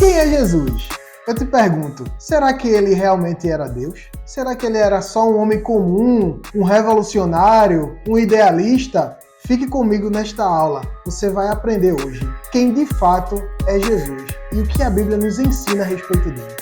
Quem é Jesus? Eu te pergunto, será que ele realmente era Deus? Será que ele era só um homem comum, um revolucionário, um idealista? Fique comigo nesta aula, você vai aprender hoje quem de fato é Jesus e o que a Bíblia nos ensina a respeito dele.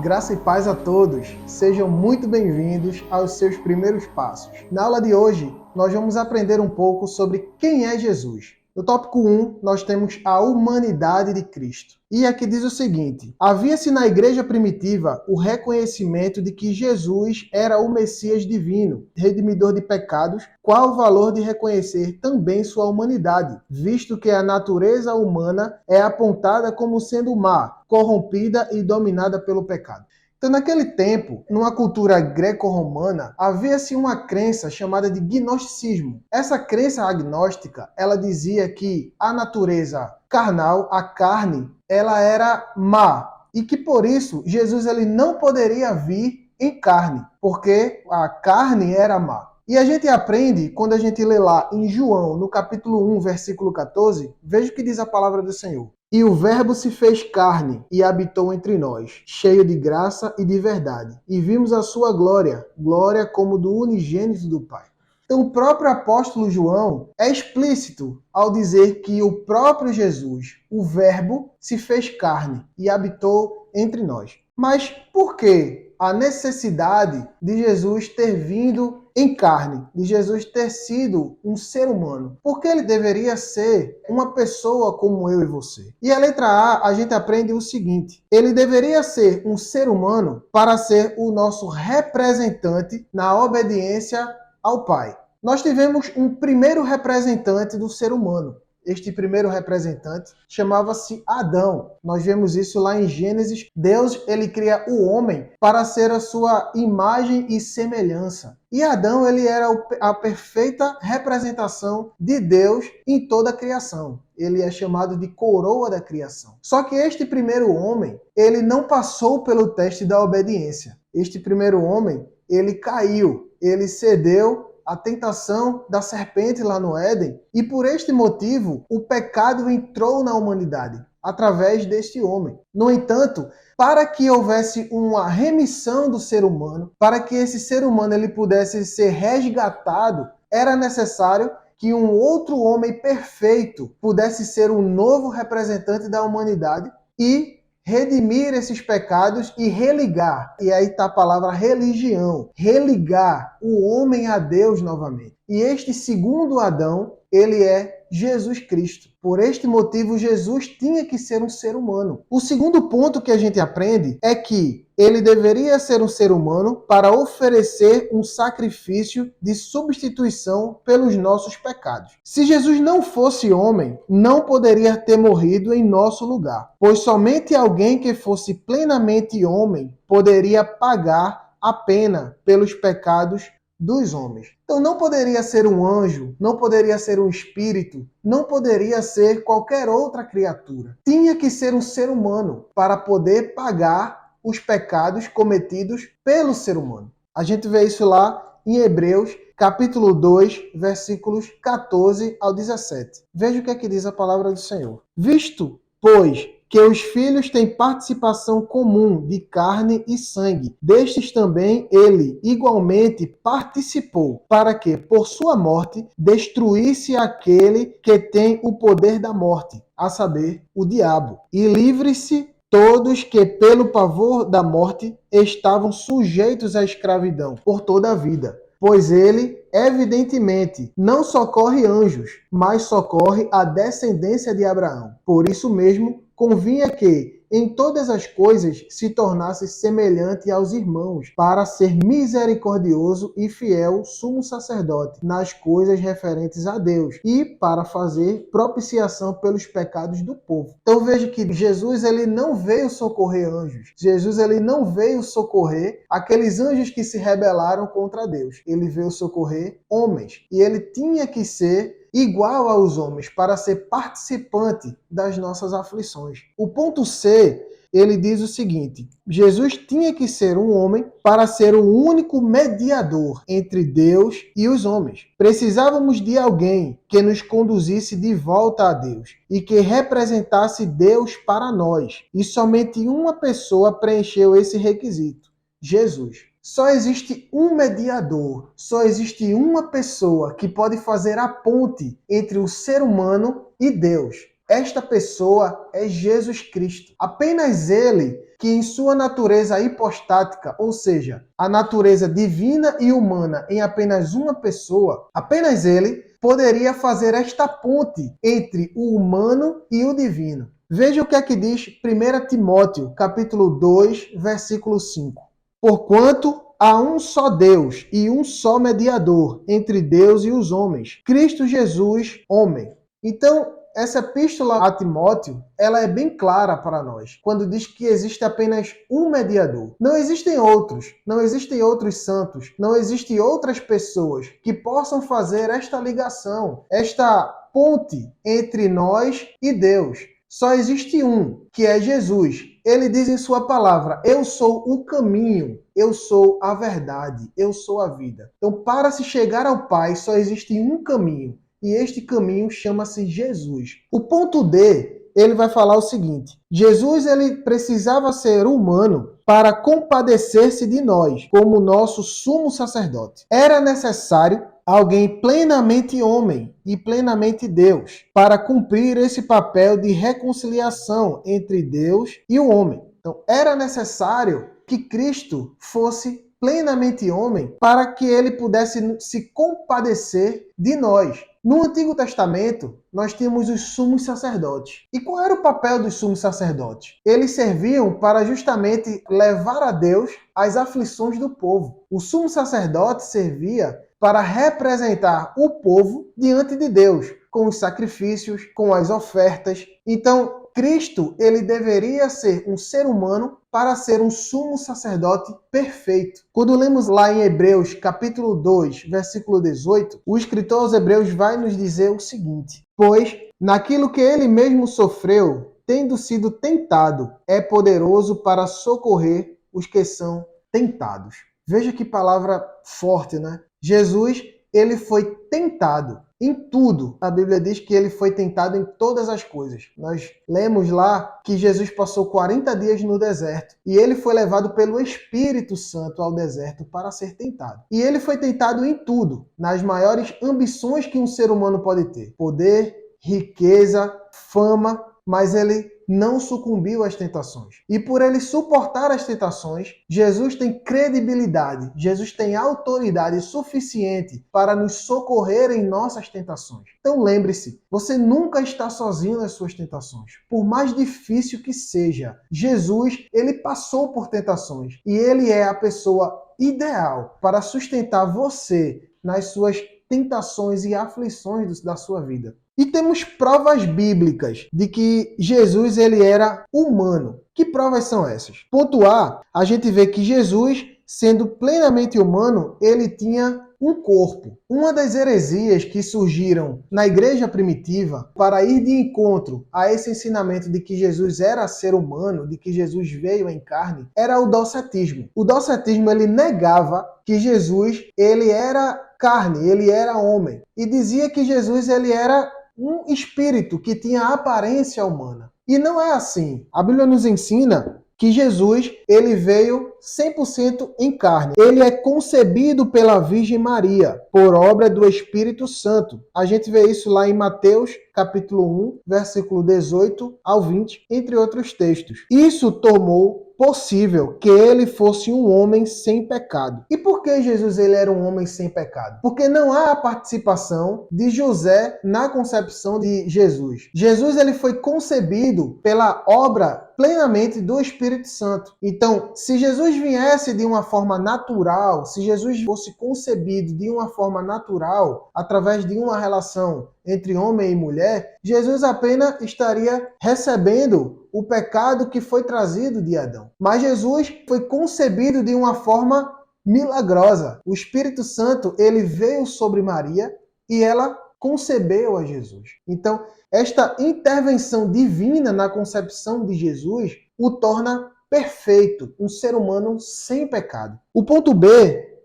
Graça e paz a todos, sejam muito bem-vindos aos seus primeiros passos. Na aula de hoje, nós vamos aprender um pouco sobre quem é Jesus. No tópico 1, nós temos a humanidade de Cristo. E aqui diz o seguinte: havia-se na igreja primitiva o reconhecimento de que Jesus era o Messias divino, redimidor de pecados, qual o valor de reconhecer também sua humanidade, visto que a natureza humana é apontada como sendo má, corrompida e dominada pelo pecado. Então, naquele tempo, numa cultura greco-romana, havia-se uma crença chamada de gnosticismo. Essa crença agnóstica, ela dizia que a natureza carnal, a carne, ela era má e que por isso Jesus ele não poderia vir em carne, porque a carne era má. E a gente aprende, quando a gente lê lá em João, no capítulo 1, versículo 14, veja o que diz a palavra do Senhor. E o Verbo se fez carne e habitou entre nós, cheio de graça e de verdade. E vimos a sua glória, glória como do unigênito do Pai. Então o próprio apóstolo João é explícito ao dizer que o próprio Jesus, o Verbo, se fez carne e habitou entre nós. Mas por que a necessidade de Jesus ter vindo em carne, de Jesus ter sido um ser humano? Porque ele deveria ser uma pessoa como eu e você. E a letra A, a gente aprende o seguinte: ele deveria ser um ser humano para ser o nosso representante na obediência ao Pai. Nós tivemos um primeiro representante do ser humano. Este primeiro representante chamava-se Adão. Nós vemos isso lá em Gênesis. Deus, ele cria o homem para ser a sua imagem e semelhança. E Adão, ele era a perfeita representação de Deus em toda a criação. Ele é chamado de coroa da criação. Só que este primeiro homem, ele não passou pelo teste da obediência. Este primeiro homem, ele caiu, ele cedeu a tentação da serpente lá no Éden, e por este motivo o pecado entrou na humanidade, através deste homem. No entanto, para que houvesse uma remissão do ser humano, para que esse ser humano ele pudesse ser resgatado, era necessário que um outro homem perfeito pudesse ser um novo representante da humanidade e redimir esses pecados e religar. E aí está a palavra religião. Religar o homem a Deus novamente. E este segundo Adão, ele é Jesus Cristo. Por este motivo, Jesus tinha que ser um ser humano. O segundo ponto que a gente aprende é que ele deveria ser um ser humano para oferecer um sacrifício de substituição pelos nossos pecados. Se Jesus não fosse homem, não poderia ter morrido em nosso lugar, pois somente alguém que fosse plenamente homem poderia pagar a pena pelos pecados dos homens. Então não poderia ser um anjo, não poderia ser um espírito, não poderia ser qualquer outra criatura. Tinha que ser um ser humano para poder pagar os pecados cometidos pelo ser humano. A gente vê isso lá em Hebreus, capítulo 2, versículos 14 ao 17. Veja o que é que diz a palavra do Senhor. Visto, pois, que os filhos têm participação comum de carne e sangue, destes também ele igualmente participou, para que, por sua morte, destruísse aquele que tem o poder da morte, a saber, o diabo, e livre-se todos que, pelo pavor da morte, estavam sujeitos à escravidão por toda a vida. Pois ele, evidentemente, não socorre anjos, mas socorre a descendência de Abraão. Por isso mesmo, convinha que, em todas as coisas, se tornasse semelhante aos irmãos, para ser misericordioso e fiel sumo sacerdote nas coisas referentes a Deus e para fazer propiciação pelos pecados do povo. Então veja que Jesus ele não veio socorrer anjos. Jesus ele não veio socorrer aqueles anjos que se rebelaram contra Deus. Ele veio socorrer homens. E ele tinha que ser igual aos homens, para ser participante das nossas aflições. O ponto C, ele diz o seguinte: Jesus tinha que ser um homem para ser o único mediador entre Deus e os homens. Precisávamos de alguém que nos conduzisse de volta a Deus e que representasse Deus para nós. E somente uma pessoa preencheu esse requisito: Jesus. Só existe um mediador, só existe uma pessoa que pode fazer a ponte entre o ser humano e Deus. Esta pessoa é Jesus Cristo. Apenas ele, que em sua natureza hipostática, ou seja, a natureza divina e humana em apenas uma pessoa, apenas ele poderia fazer esta ponte entre o humano e o divino. Veja o que é que diz 1 Timóteo, capítulo 2, versículo 5. Porquanto há um só Deus e um só mediador entre Deus e os homens, Cristo Jesus, homem. Então, essa epístola a Timóteo, ela é bem clara para nós, quando diz que existe apenas um mediador. Não existem outros santos, não existem outras pessoas que possam fazer esta ligação, esta ponte entre nós e Deus. Só existe um, que é Jesus. Ele diz em sua palavra: eu sou o caminho, eu sou a verdade, eu sou a vida. Então, para se chegar ao Pai, só existe um caminho. E este caminho chama-se Jesus. O ponto D, ele vai falar o seguinte: Jesus ele precisava ser humano para compadecer-se de nós, como nosso sumo sacerdote. Era necessário alguém plenamente homem e plenamente Deus para cumprir esse papel de reconciliação entre Deus e o homem. Então, era necessário que Cristo fosse plenamente homem para que ele pudesse se compadecer de nós. No Antigo Testamento, nós tínhamos os sumos sacerdotes. E qual era o papel dos sumos sacerdotes? Eles serviam para justamente levar a Deus as aflições do povo. O sumo sacerdote servia para representar o povo diante de Deus, com os sacrifícios, com as ofertas. Então, Cristo, ele deveria ser um ser humano para ser um sumo sacerdote perfeito. Quando lemos lá em Hebreus, capítulo 2, versículo 18, o escritor aos Hebreus vai nos dizer o seguinte: pois, naquilo que ele mesmo sofreu, tendo sido tentado, é poderoso para socorrer os que são tentados. Veja que palavra forte, né? Jesus, ele foi tentado em tudo. A Bíblia diz que ele foi tentado em todas as coisas. Nós lemos lá que Jesus passou 40 dias no deserto e ele foi levado pelo Espírito Santo ao deserto para ser tentado. E ele foi tentado em tudo, nas maiores ambições que um ser humano pode ter: poder, riqueza, fama, mas ele não sucumbiu às tentações. E por ele suportar as tentações, Jesus tem credibilidade, Jesus tem autoridade suficiente para nos socorrer em nossas tentações. Então lembre-se, você nunca está sozinho nas suas tentações. Por mais difícil que seja, Jesus, ele passou por tentações e ele é a pessoa ideal para sustentar você nas suas tentações e aflições da sua vida. E temos provas bíblicas de que Jesus ele era humano. Que provas são essas? Ponto A gente vê que Jesus, sendo plenamente humano, ele tinha um corpo. Uma das heresias que surgiram na igreja primitiva para ir de encontro a esse ensinamento de que Jesus era ser humano, de que Jesus veio em carne, era o docetismo. O docetismo ele negava que Jesus ele era carne, ele era homem, e dizia que Jesus ele era um espírito que tinha aparência humana. E não é assim. A Bíblia nos ensina que Jesus, ele veio 100% em carne. Ele é concebido pela Virgem Maria, por obra do Espírito Santo. A gente vê isso lá em Mateus, capítulo 1, versículo 18 ao 20, entre outros textos. Isso tomou possível que ele fosse um homem sem pecado. E por que Jesus ele era um homem sem pecado? Porque não há a participação de José na concepção de Jesus. Jesus ele foi concebido pela obra plenamente do Espírito Santo. Então, se Jesus viesse de uma forma natural, se Jesus fosse concebido de uma forma natural, através de uma relação entre homem e mulher, Jesus apenas estaria recebendo o pecado que foi trazido de Adão. Mas Jesus foi concebido de uma forma milagrosa. O Espírito Santo, ele veio sobre Maria e ela concebeu a Jesus. Então, esta intervenção divina na concepção de Jesus o torna perfeito, um ser humano sem pecado. O ponto B,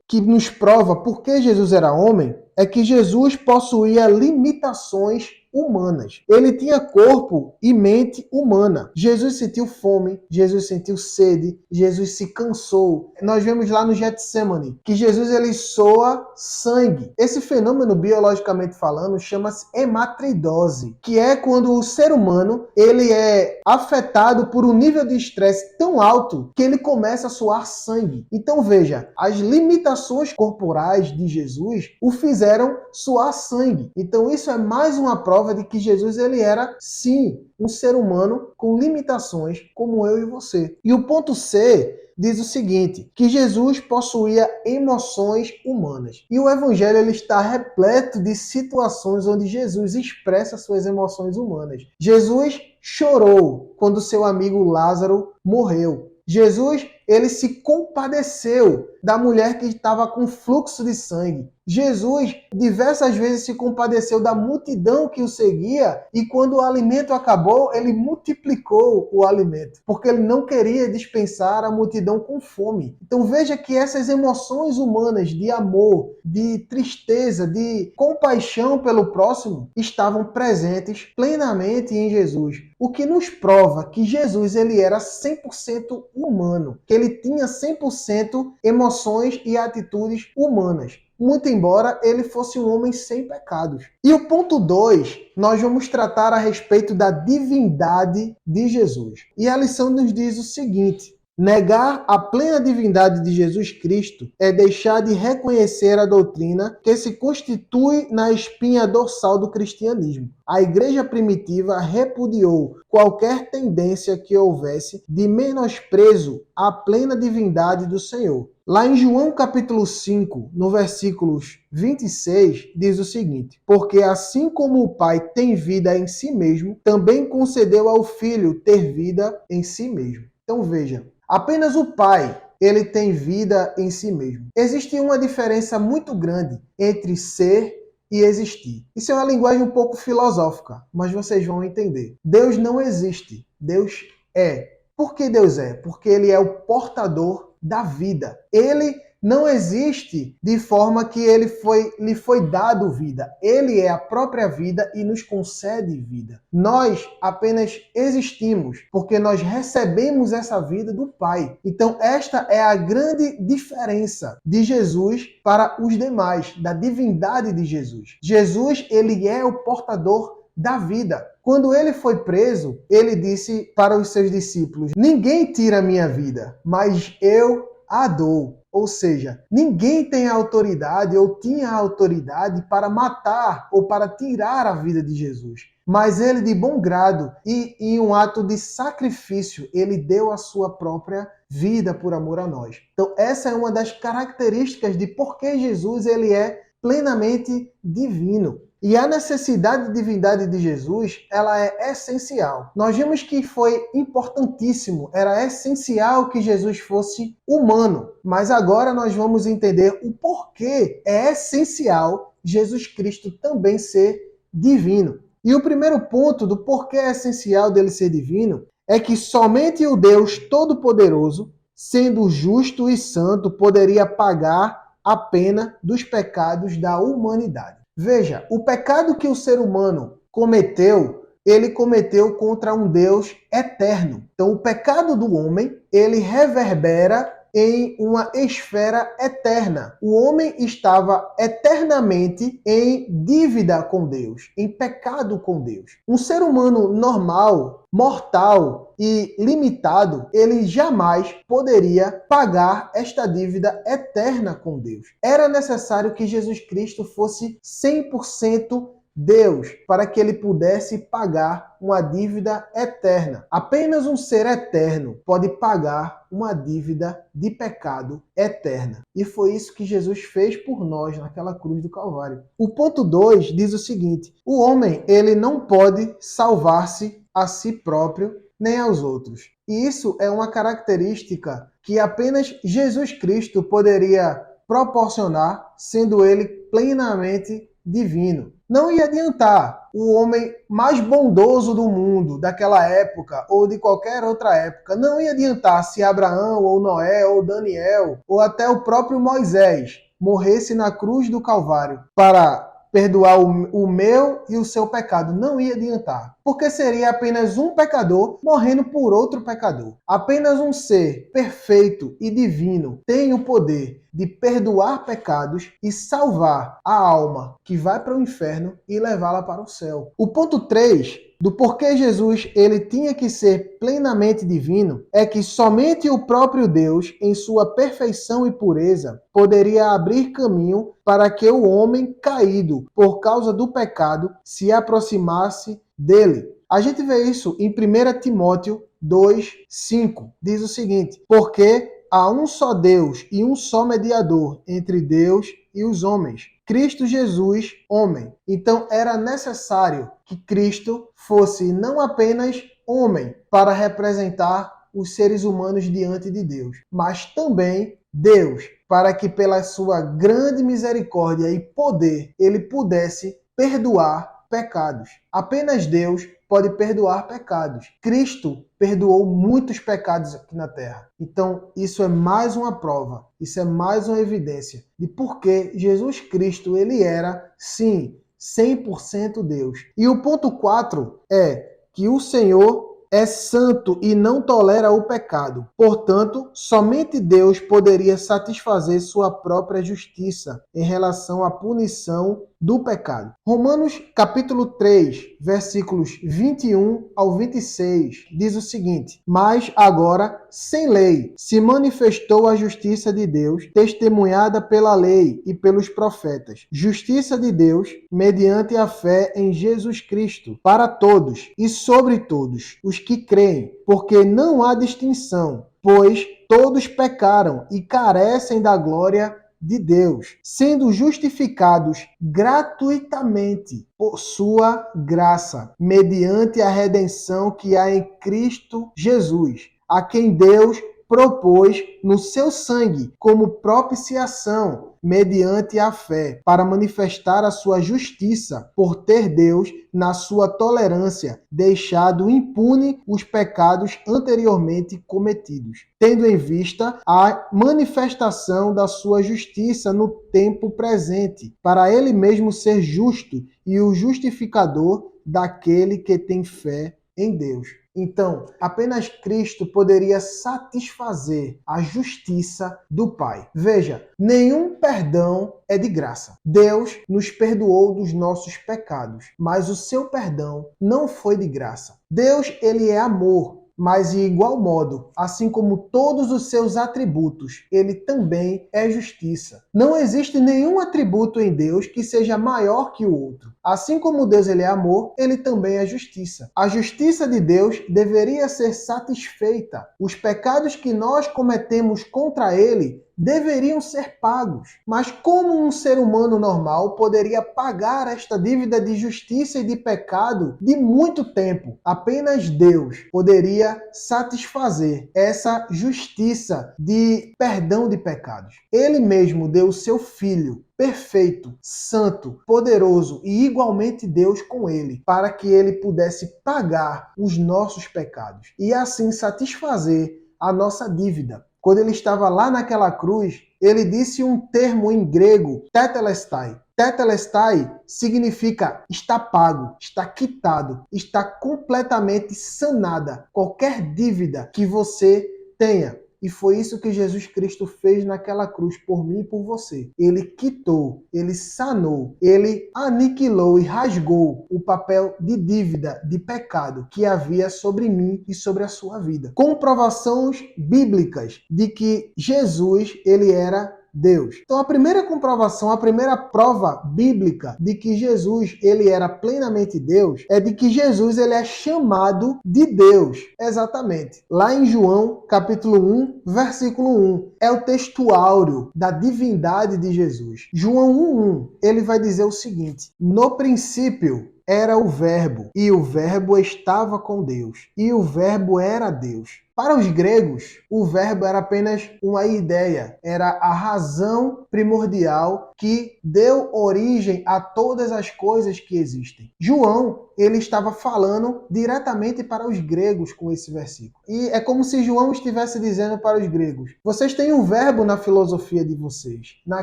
que nos prova por que Jesus era homem, é que Jesus possuía limitações humanas. Ele tinha corpo e mente humana. Jesus sentiu fome, Jesus sentiu sede, Jesus se cansou. Nós vemos lá no Getsemane que Jesus ele soa sangue. Esse fenômeno, biologicamente falando, chama-se hematridose, que é quando o ser humano ele é afetado por um nível de estresse tão alto que ele começa a suar sangue. Então veja, as limitações corporais de Jesus o fizeram suar sangue. Então isso é mais uma prova de que Jesus ele era, sim, um ser humano com limitações como eu e você. E o ponto C diz o seguinte, que Jesus possuía emoções humanas. E o Evangelho ele está repleto de situações onde Jesus expressa suas emoções humanas. Jesus chorou quando seu amigo Lázaro morreu. Jesus ele se compadeceu da mulher que estava com fluxo de sangue. Jesus diversas vezes se compadeceu da multidão que o seguia e quando o alimento acabou, ele multiplicou o alimento, porque ele não queria dispensar a multidão com fome. Então veja que essas emoções humanas de amor, de tristeza, de compaixão pelo próximo estavam presentes plenamente em Jesus. O que nos prova que Jesus ele era 100% humano, que ele tinha 100% emoções e atitudes humanas, muito embora ele fosse um homem sem pecados. E o ponto 2, nós vamos tratar a respeito da divindade de Jesus. E a lição nos diz o seguinte: negar a plena divindade de Jesus Cristo é deixar de reconhecer a doutrina que se constitui na espinha dorsal do cristianismo. A igreja primitiva repudiou qualquer tendência que houvesse de menosprezo à plena divindade do Senhor. Lá em João capítulo 5, no versículos 26, diz o seguinte: porque assim como o Pai tem vida em si mesmo, também concedeu ao Filho ter vida em si mesmo. Então veja, apenas o Pai, ele tem vida em si mesmo. Existe uma diferença muito grande entre ser e existir. Isso é uma linguagem um pouco filosófica, mas vocês vão entender. Deus não existe, Deus é. Por que Deus é? Porque ele é o portador da vida. Ele não existe de forma que lhe foi dado vida. Ele é a própria vida e nos concede vida. Nós apenas existimos porque nós recebemos essa vida do Pai. Então esta é a grande diferença de Jesus para os demais, da divindade de Jesus. Jesus, ele é o portador da vida. Quando ele foi preso, ele disse para os seus discípulos: ninguém tira a minha vida, mas eu a dou. Ou seja, ninguém tem autoridade ou tinha autoridade para matar ou para tirar a vida de Jesus. Mas ele, de bom grado e em um ato de sacrifício, ele deu a sua própria vida por amor a nós. Então essa é uma das características de por que Jesus ele é plenamente divino. E a necessidade de divindade de Jesus, ela é essencial. Nós vimos que foi importantíssimo, era essencial que Jesus fosse humano. Mas agora nós vamos entender o porquê é essencial Jesus Cristo também ser divino. E o primeiro ponto do porquê é essencial dele ser divino é que somente o Deus Todo-Poderoso, sendo justo e santo, poderia pagar a pena dos pecados da humanidade. Veja, o pecado que o ser humano cometeu, ele cometeu contra um Deus eterno. Então, o pecado do homem, ele reverbera em uma esfera eterna. O homem estava eternamente em dívida com Deus, em pecado com Deus. Um ser humano normal, mortal e limitado, ele jamais poderia pagar esta dívida eterna com Deus. Era necessário que Jesus Cristo fosse 100% Deus, para que ele pudesse pagar uma dívida eterna. Apenas um ser eterno pode pagar uma dívida de pecado eterna. E foi isso que Jesus fez por nós naquela cruz do Calvário. O ponto 2 diz o seguinte: o homem, ele não pode salvar-se a si próprio nem aos outros. E isso é uma característica que apenas Jesus Cristo poderia proporcionar, sendo ele plenamente divino. Não ia adiantar o homem mais bondoso do mundo, daquela época, ou de qualquer outra época, não ia adiantar se Abraão, ou Noé, ou Daniel, ou até o próprio Moisés morresse na cruz do Calvário para perdoar o meu e o seu pecado. Não ia adiantar, porque seria apenas um pecador morrendo por outro pecador. Apenas um ser perfeito e divino tem o poder de perdoar pecados e salvar a alma que vai para o inferno e levá-la para o céu. O ponto 3 do porquê Jesus ele tinha que ser plenamente divino é que somente o próprio Deus, em sua perfeição e pureza, poderia abrir caminho para que o homem caído por causa do pecado se aproximasse dele. A gente vê isso em 1 Timóteo 2:5. Diz o seguinte: porque há um só Deus e um só mediador entre Deus e os homens, Cristo Jesus, homem. Então era necessário que Cristo fosse não apenas homem para representar os seres humanos diante de Deus, mas também Deus, para que pela sua grande misericórdia e poder ele pudesse perdoar pecados. Apenas Deus pode perdoar pecados. Cristo perdoou muitos pecados aqui na terra. Então, isso é mais uma prova, isso é mais uma evidência de por que Jesus Cristo, ele era, sim, 100% Deus. E o ponto 4 é que o Senhor é santo e não tolera o pecado. Portanto, somente Deus poderia satisfazer sua própria justiça em relação à punição do pecado. Romanos capítulo 3, versículos 21 ao 26, diz o seguinte: mas agora, sem lei, se manifestou a justiça de Deus, testemunhada pela lei e pelos profetas. Justiça de Deus, mediante a fé em Jesus Cristo, para todos e sobre todos os que creem, porque não há distinção, pois todos pecaram e carecem da glória de Deus, sendo justificados gratuitamente por sua graça, mediante a redenção que há em Cristo Jesus, a quem Deus propôs no seu sangue como propiciação, mediante a fé, para manifestar a sua justiça, por ter Deus, na sua tolerância, deixado impune os pecados anteriormente cometidos, tendo em vista a manifestação da sua justiça no tempo presente, para ele mesmo ser justo e o justificador daquele que tem fé em Deus. Então, apenas Cristo poderia satisfazer a justiça do Pai. Veja, nenhum perdão é de graça. Deus nos perdoou dos nossos pecados, mas o seu perdão não foi de graça. Deus, ele é amor. Mas, de igual modo, assim como todos os seus atributos, ele também é justiça. Não existe nenhum atributo em Deus que seja maior que o outro. Assim como Deus ele é amor, ele também é justiça. A justiça de Deus deveria ser satisfeita. Os pecados que nós cometemos contra ele deveriam ser pagos. Mas como um ser humano normal poderia pagar esta dívida de justiça e de pecado de muito tempo? Apenas Deus poderia satisfazer essa justiça de perdão de pecados. Ele mesmo deu o seu Filho perfeito, santo, poderoso e igualmente Deus com ele, para que ele pudesse pagar os nossos pecados e assim satisfazer a nossa dívida. Quando ele estava lá naquela cruz, ele disse um termo em grego, tetelestai. Tetelestai significa está pago, está quitado, está completamente sanada qualquer dívida que você tenha. E foi isso que Jesus Cristo fez naquela cruz por mim e por você. Ele quitou, ele sanou, ele aniquilou e rasgou o papel de dívida, de pecado que havia sobre mim e sobre a sua vida. Comprovações bíblicas de que Jesus, ele era Deus. Então a primeira comprovação, a primeira prova bíblica de que Jesus ele era plenamente Deus é de que Jesus ele é chamado de Deus. Exatamente. Lá em João, capítulo 1, versículo 1, é o texto áureo da divindade de Jesus. João 1:1, ele vai dizer o seguinte: no princípio era o Verbo, e o Verbo estava com Deus, e o Verbo era Deus. Para os gregos, o verbo era apenas uma ideia, era a razão primordial que deu origem a todas as coisas que existem. João, ele estava falando diretamente para os gregos com esse versículo. E é como se João estivesse dizendo para os gregos: vocês têm um verbo na filosofia de vocês, na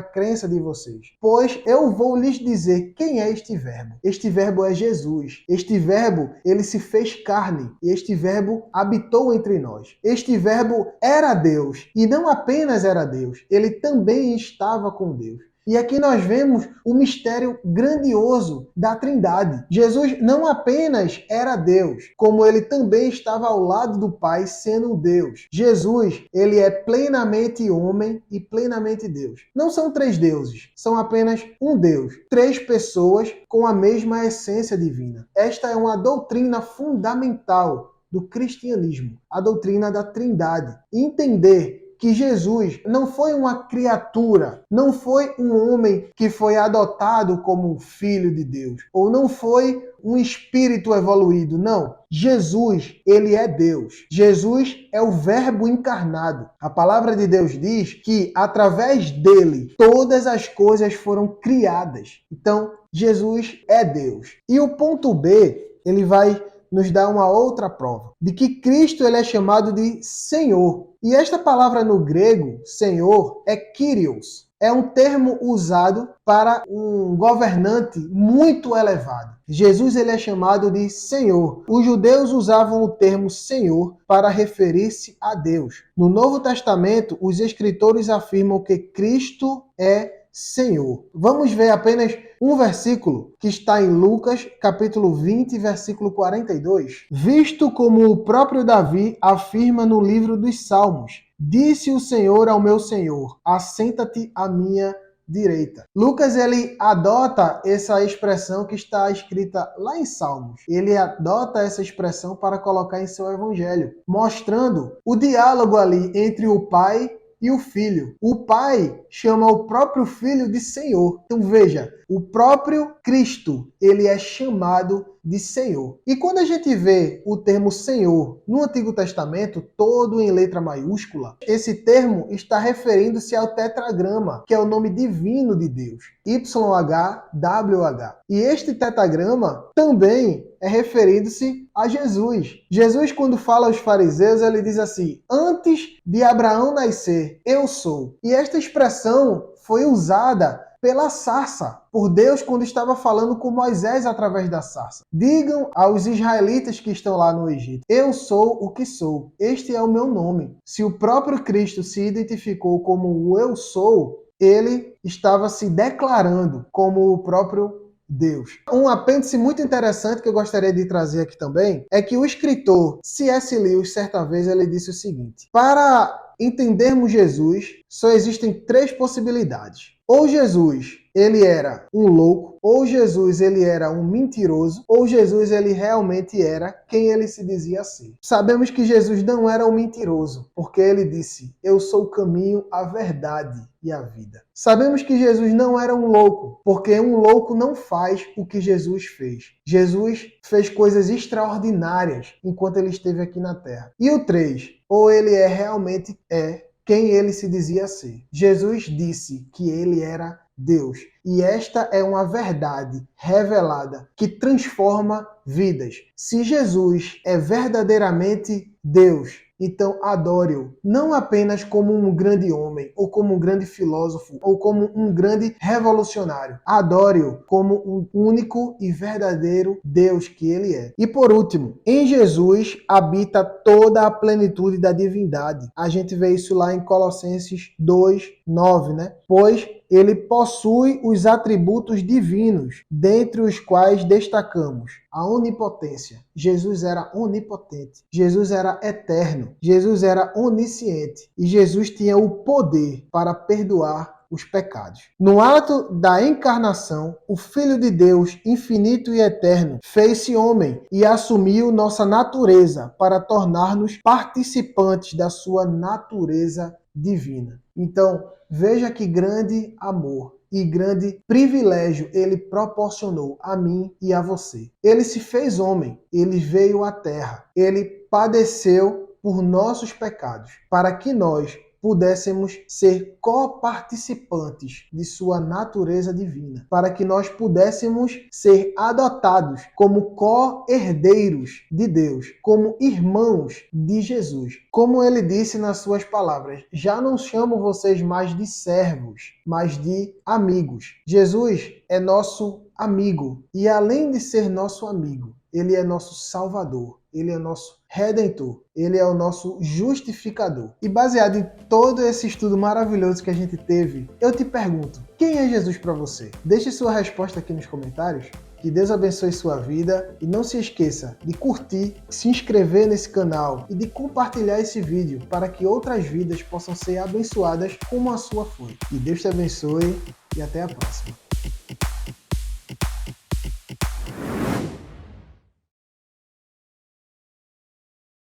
crença de vocês. Pois eu vou lhes dizer quem é este verbo. Este verbo é Jesus. Este verbo, ele se fez carne. E este verbo habitou entre nós. Este verbo era Deus. E não apenas era Deus, ele também estava com Deus. E aqui nós vemos o mistério grandioso da Trindade. Jesus não apenas era Deus, como ele também estava ao lado do Pai sendo Deus. Jesus, ele é plenamente homem e plenamente Deus. Não são três deuses, são apenas um Deus. Três pessoas com a mesma essência divina. Esta é uma doutrina fundamental do cristianismo, a doutrina da Trindade. Entender que Jesus não foi uma criatura, não foi um homem que foi adotado como um filho de Deus, ou não foi um espírito evoluído, não. Jesus, ele é Deus. Jesus é o Verbo encarnado. A palavra de Deus diz que através dele todas as coisas foram criadas. Então, Jesus é Deus. E o ponto B, ele vai nos dá uma outra prova de que Cristo ele é chamado de Senhor. E esta palavra no grego, Senhor, é Kyrios. É um termo usado para um governante muito elevado. Jesus ele é chamado de Senhor. Os judeus usavam o termo Senhor para referir-se a Deus. No Novo Testamento, os escritores afirmam que Cristo é Senhor. Vamos ver apenas um versículo que está em Lucas, capítulo 20, versículo 42. Visto como o próprio Davi afirma no livro dos Salmos: disse o Senhor ao meu Senhor, assenta-te à minha direita. Lucas ele adota essa expressão que está escrita lá em Salmos. Ele adota essa expressão para colocar em seu evangelho, mostrando o diálogo ali entre o Pai e o Filho. O Pai chama o próprio Filho de Senhor. Então veja, o próprio Cristo, ele é chamado de Senhor. E quando a gente vê o termo Senhor no Antigo Testamento, todo em letra maiúscula, esse termo está referindo-se ao tetragrama, que é o nome divino de Deus, YHWH. E este tetragrama também é referindo-se a Jesus. Jesus, quando fala aos fariseus, ele diz assim: antes de Abraão nascer, eu sou. E esta expressão foi usada pela sarça, por Deus quando estava falando com Moisés através da sarça. Digam aos israelitas que estão lá no Egito: eu sou o que sou, este é o meu nome. Se o próprio Cristo se identificou como o eu sou, ele estava se declarando como o próprio Deus. Um apêndice muito interessante que eu gostaria de trazer aqui também é que o escritor C.S. Lewis, certa vez, ele disse o seguinte: para entendermos Jesus, só existem três possibilidades. Ou Jesus, ele era um louco, ou Jesus, ele era um mentiroso, ou Jesus, ele realmente era quem ele se dizia ser. Sabemos que Jesus não era um mentiroso, porque ele disse: eu sou o caminho, a verdade e a vida. Sabemos que Jesus não era um louco, porque um louco não faz o que Jesus fez. Jesus fez coisas extraordinárias enquanto ele esteve aqui na Terra. E o 3, ou ele realmente é quem ele se dizia ser. Jesus disse que ele era Deus. E esta é uma verdade revelada que transforma vidas. Se Jesus é verdadeiramente Deus, então adore-o, não apenas como um grande homem, ou como um grande filósofo, ou como um grande revolucionário. Adore-o como o único e verdadeiro Deus que ele é. E por último, em Jesus habita toda a plenitude da divindade. A gente vê isso lá em Colossenses 2:9, né? Pois ele possui os atributos divinos, dentre os quais destacamos a onipotência. Jesus era onipotente. Jesus era eterno. Jesus era onisciente. E Jesus tinha o poder para perdoar os pecados. No ato da encarnação, o Filho de Deus, infinito e eterno, fez-se homem e assumiu nossa natureza para tornar-nos participantes da sua natureza divina. Então, veja que grande amor e grande privilégio ele proporcionou a mim e a você. Ele se fez homem, ele veio à terra, ele padeceu por nossos pecados, para que nós pudéssemos ser coparticipantes de sua natureza divina, para que nós pudéssemos ser adotados como co-herdeiros de Deus, como irmãos de Jesus. Como ele disse nas suas palavras, já não chamo vocês mais de servos, mas de amigos. Jesus é nosso amigo e além de ser nosso amigo, ele é nosso Salvador, ele é nosso Redentor, ele é o nosso justificador. E baseado em todo esse estudo maravilhoso que a gente teve, eu te pergunto, quem é Jesus para você? Deixe sua resposta aqui nos comentários. Que Deus abençoe sua vida e não se esqueça de curtir, se inscrever nesse canal e de compartilhar esse vídeo para que outras vidas possam ser abençoadas como a sua foi. Que Deus te abençoe e até a próxima.